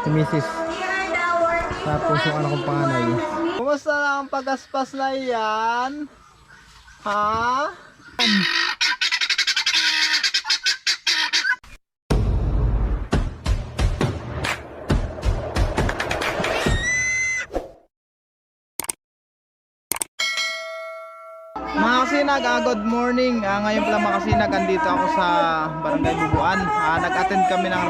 Si Mrs. Tapos yung anak kong panganay. Kumusta lang ang pagaspas na yan? Ha? Mga kasinag, good morning. Ngayon pala mga kasinag, andito ako sa Barangay Bubuan. Nag-attend kami ng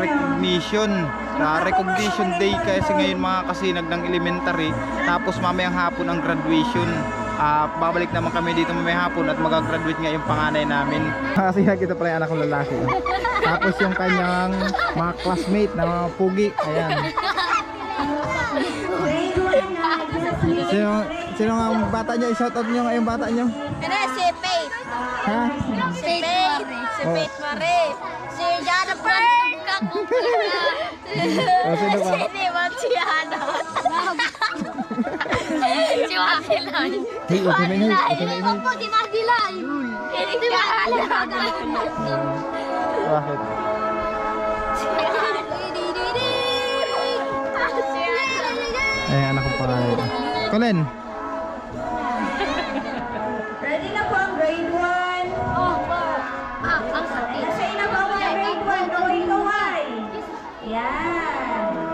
recognition day kasi ngayon mga kasinag ng elementary. Tapos mamayang hapon ang graduation. Babalik naman kami dito mamayang hapon at mag-graduate nga yung panganay namin. Mga kasinag, ito pala yung anak kong lalaki. Tapos yung kanyang mga classmate na mga pugi. Ayan. Sino nga ang bata nyo? I-shoutout nyo nga yung bata nyo. Si Faith. Ha? Si Faith. Si Faith Marie. Si Jennifer. Sino ba? Si Niman si Hana. Si Wakilay. Si Wakilay. Opo, si Madilay. Si Wakilay. Bakit? Ay, anak ko pa. Colin. Ready na po ang grade 1. Ang sakit. Nasa ina po ang grade 1. Kaway-kaway. Yan. So,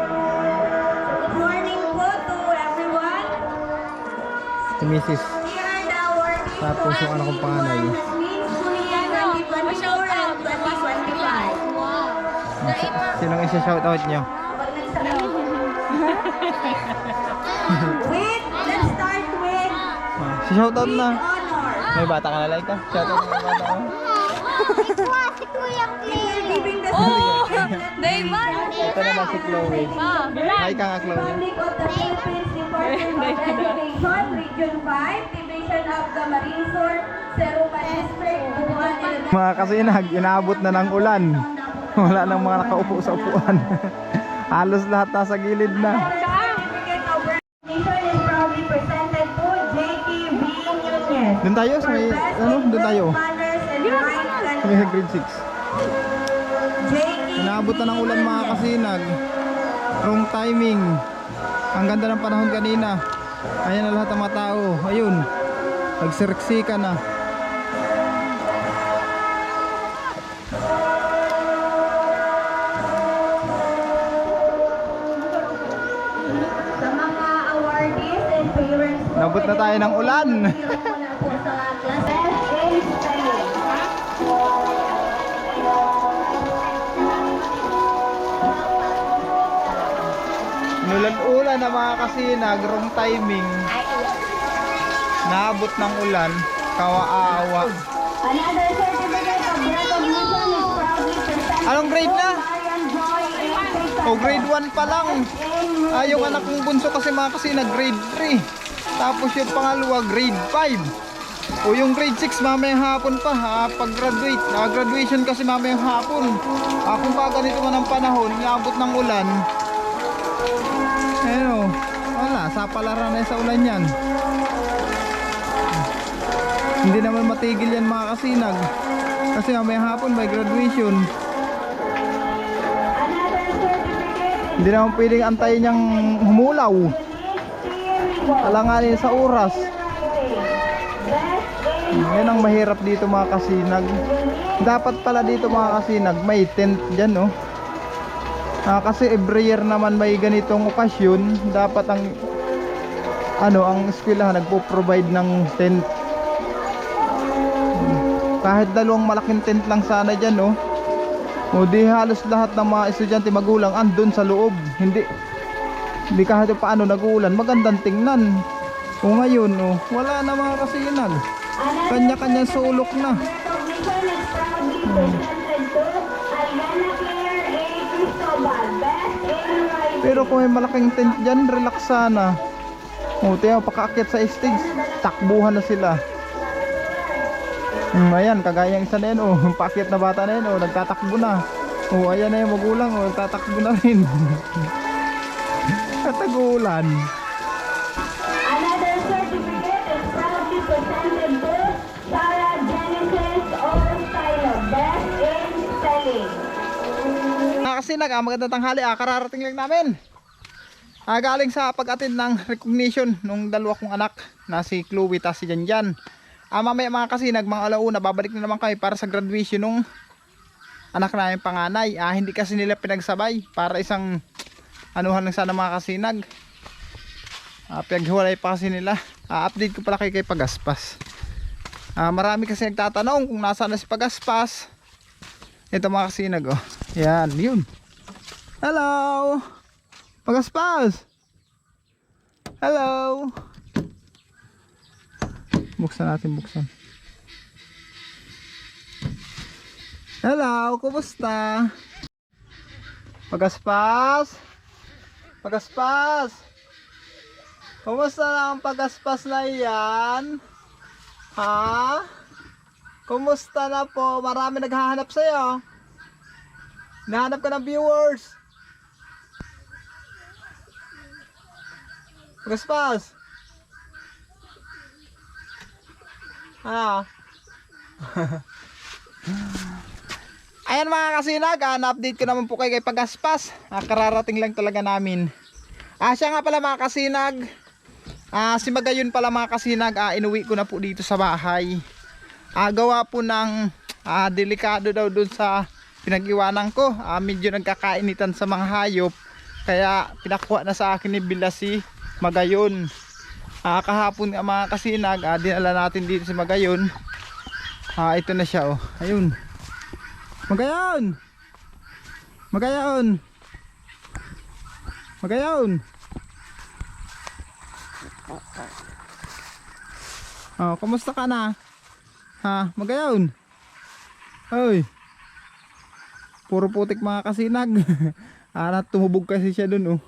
good morning po to everyone. Si Mrs. Here are the awards. Tapos yung anak kong panganay. Jasmine Julia 2024 and 2025. Sinong isa-shoutout nyo? Pag nagsalaw. Let's start with Si shoutout na. honor. May bata ka na like ka? Shoutout mo yung bata ko. Si Kuya Clay. Giving the Neymar. Ito naman si Chloe. Hi ka nga Chloe. Republic of the Philippines Department of Education, Region 5, Division of the Marinsur, Serupa District, Bubuan, Elementary. Mga kasinag, inaabot na ng ulan. Wala nang mga nakaupo sa upuan. Halos lahat nasa gilid na. Certificate of recognition is proudly presented to J.K. B. Nunez. Doon tayo sa may, doon tayo. Manners and Rights Sa may grade 6. J.K. Inaabot na ng ulan mga kasinag. Wrong timing. Ang ganda ng panahon kanina. Ayan na lahat ng mga tao. Ayun. Nagsiriksika na. Sa mga awardees and parents po, Nabot na tayo ng ulan. muna po sa class in spelling. Nulan-ulan na mga kasinag. Wrong timing. Naabot ng ulan. Kawaawa. Another certificate of recognition is proudly presented Anong grade na? Marian Joy and O grade 1 pa lang. Yung anak kong bunso kasi mga kasinag grade 3. Tapos yung pangalawa grade 5. O yung grade 6 mamayang hapon pa pag-graduate. Graduation kasi mamayang hapon. Kung ba ganito man ang panahon, naabot ng ulan. Ayun o. Wala, sapalaran na sa ulan yan. Hindi naman matigil yan mga kasinag. Kasi mamayang hapon may graduation. Hindi naman pwedeng antayin niyang humulaw. Alanganin sa oras. Yan ang mahirap dito mga kasinag. Dapat pala dito mga kasinag may tent dyan oh. Kasi every year naman may ganitong okasyon. Dapat ang ang eskwelahan nagpo-provide ng tent. Kahit dalawang malaking tent lang sana dyan oh. O di halos lahat ng mga estudyante magulang andun sa loob. Hindi kahit paano nag-uulan, magandang tingnan. O ngayon, wala na mga kasinag. Kanya-kanyang sulok na. Recognition is proudly presented to Ariana Claire A. Cristobal, Best in Writing. Pero kung may malaking tent dyan, relax sana. O tiyo, pakaakyat sa stage, takbuhan na sila. Ayan, kagaya yung isa na yun, yung paakyat na bata na yun, nagtatakbo na. Ayan na yung magulang, nagtatakbo na rin. Katagulan. Another certificate is proudly presented to Sarah Genesis Orstilo, Best in Spelling. Mga mga kasinag, magandang tanghali. Kararating lang namin. Galing sa pag-attend ng recognition nung dalawa kong anak na si Chloe at si Janjan. Mamaya mga kasinag, mga alauna, babalik na naman kami para sa graduation nung anak namin panganay. Hindi kasi nila pinagsabay para isang anuhan lang sana mga kasinag. Pinaghiwalay pa kasi nila. Update ko pala kay Pagaspas. Marami kasi nagtatanong kung nasaan na si Pagaspas. Ito mga kasinag, oh. Yan, yun. Hello Pagaspas. Hello. Buksan natin, buksan. Hello, kumusta? Pagaspas. Pagaspas. Kumusta na ang Pagaspas na yan? Ha? Kumusta na po? Marami naghahanap sa'yo. Nahanap ka ng viewers. Pagaspas. Ayan mga kasinag, na-update ko naman po kay Pagaspas. Kararating lang talaga namin. Siya nga pala mga kasinag, si Magayon pala mga kasinag, inuwi ko na po dito sa bahay. Gawa po ng delikado daw dun sa pinag-iwanan ko. Medyo nagkakainitan sa mga hayop, kaya pinakuha na sa akin ni Bila si Magayon. Kahapon nga mga kasinag, dinala natin dito si Magayon. Ito na siya, oh. Ayun. Magayon! Magayon! Magayon! Kumusta ka na? Magayon? Hoy! Puro putik mga kasinag. Tumubog kasi siya dun, oh.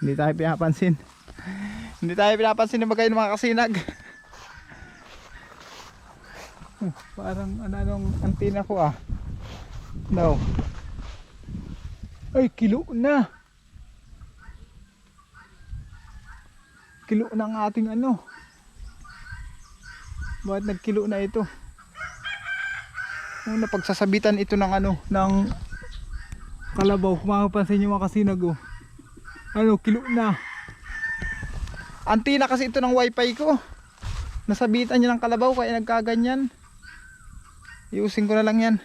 Hindi tayo pinapansin. Hindi tayo pinapansin ng Magayon mga kasinag. Parang anong antina ko No. Ay, kilo na. Kilo na ang ating ano. Bakit nagkilo na ito? Napagsasabitan ito ng ng kalabaw. Kung makapansin nyo mga kasinag, oh. Kilo na. Antina kasi ito ng wifi ko. Nasabitan niya ng kalabaw kaya nagkaganyan. Iusin ko na lang yan.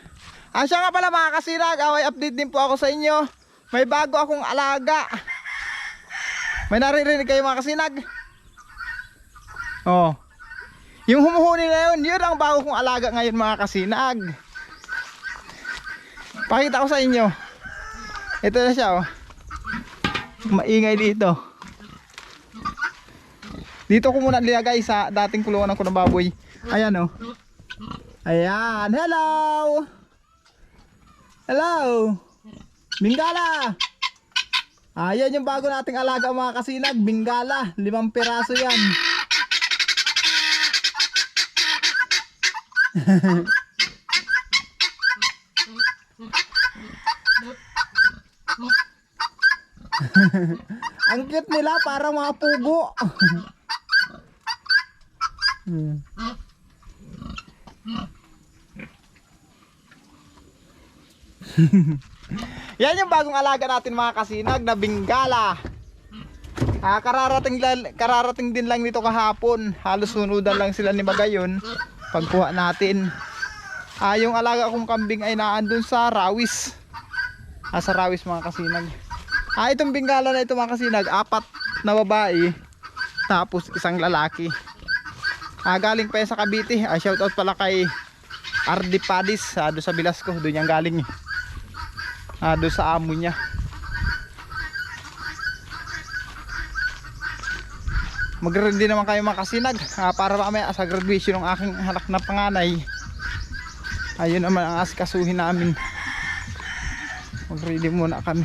Siya nga pala mga kasinag, may update din po ako sa inyo. May bago akong alaga. May naririnig kayo mga kasinag? Yung humuhuni na yun ang bago kong alaga ngayon mga kasinag. Pakita ko sa inyo. Ito na siya, oh. Maingay dito. Dito ko muna nilagay sa dating kulungan ko ng baboy. Ayan, oh. Ayan, hello. Hello. Bingala. Ayan yung bago nating alaga mga kasinag, Bingala, 5 piraso yan. Ang cute nila, parang mga pugo. Yan yung bagong alaga natin mga kasinag na Bingala. Kararating din lang nito kahapon. Halos sunudan lang sila ni Magayon pagkuha natin. Yung alaga kong kambing ay naandun sa Rawis. Sa Rawis mga kasinag. Itong Bingala na ito mga kasinag, 4 na babae tapos 1 lalaki. Galing pa yan sa Cavite. Shoutout pala kay RD Padis, doon sa Bilasco, doon yan galing. Doon sa amo niya. Mag-ready naman kayo mga kasinag, para mamaya sa graduation ng aking anak na panganay. Ayun naman ang asikasuhin namin. Mag-ready muna kami.